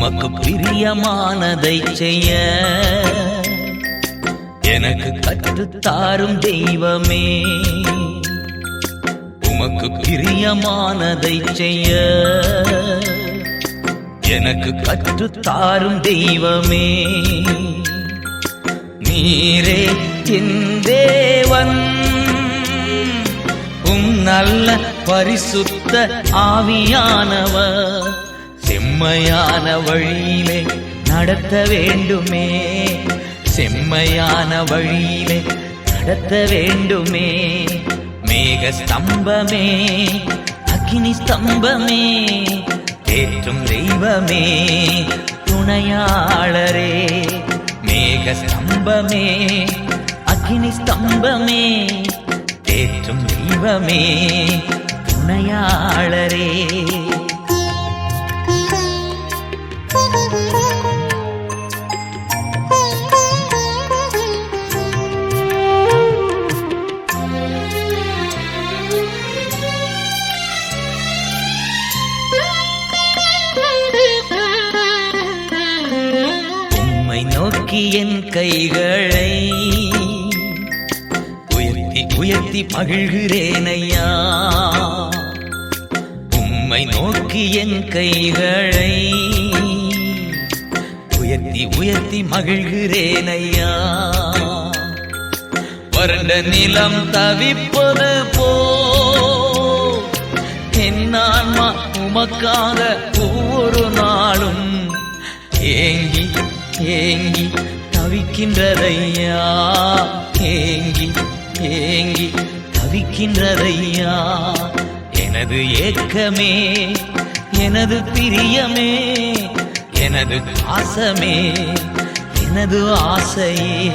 உமக்கு பிரியமானதை செய்ய எனக்கு கற்றுத்தாரும் தெய்வமே. உமக்கு பிரியமானதை செய்ய எனக்கு கற்றுத்தாரும் தெய்வமே. நீரே என் தேவன், நல்ல பரிசுத்த ஆவியானவர் செம்மையான வழியிலே நடத்த வேண்டுமே. செம்மையான வழியிலே நடத்த வேண்டுமே. மேக ஸ்தம்பமே, அக்கினி ஸ்தம்பமே, தேற்றும் தெய்வமே, துணையாளரே. மேக ஸ்தம்பமே, அக்கினி ஸ்தம்பமே, தேற்றும் தெய்வமே, துணையாளரே. உம்மை நோக்கி என் கைகளை உயர்த்தி மகிழ்கிறேன் ஐயா. உம்மை நோக்கி என் கைகளை உயர்த்தி மகிழ்கிறேன் ஐயா. வறண்ட நிலம் தவிப்பது போ என் ஆன்மா உமக்காக ஒவ்வொரு நாளும் ஏங்கி ஏங்கி தவிக்கின்றதையா. ஏங்கி ஏங்கி தவிக்கின்றதையா. எனது ஏக்கமே, எனது பிரியமே, எனது பாசமே, எனது ஆசையே.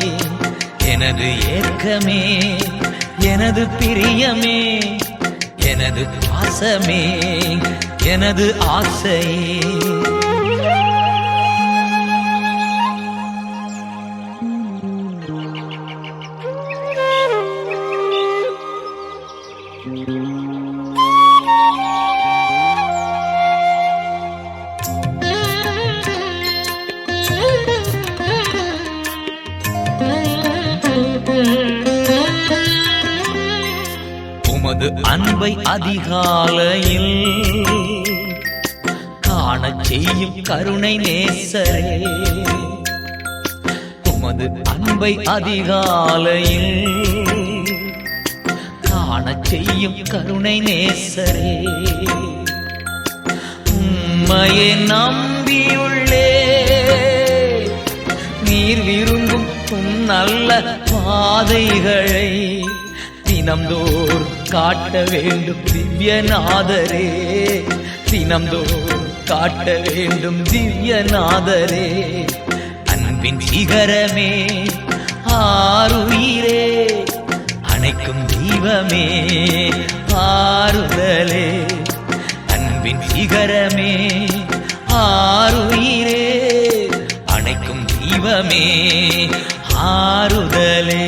எனது ஏக்கமே, எனது பிரியமே, எனது பாசமே, எனது ஆசையே. உமது அன்பை அதிகாலையில் காணச் செய்யும் கருணை நேசரே. உமது அன்பை அதிகாலையில் காணச் செய்யும் கருணை நேசரே. உம்மையை நம்பியுள்ளே, நீர் விரும்பும் நல்ல பாதைகளை தினம்தோறும் காட்ட வேண்டும் திவ்யநாதரே. தினம்தோறும் காட்ட வேண்டும் திவ்யநாதரே. அன்பின் சிகரமே, ஆருயிரே, அணைக்கும் தெய்வமே, ஆறுதலே. அன்பின் சிகரமே, ஆருயிரே, அணைக்கும் தெய்வமே, ஆறுதலே.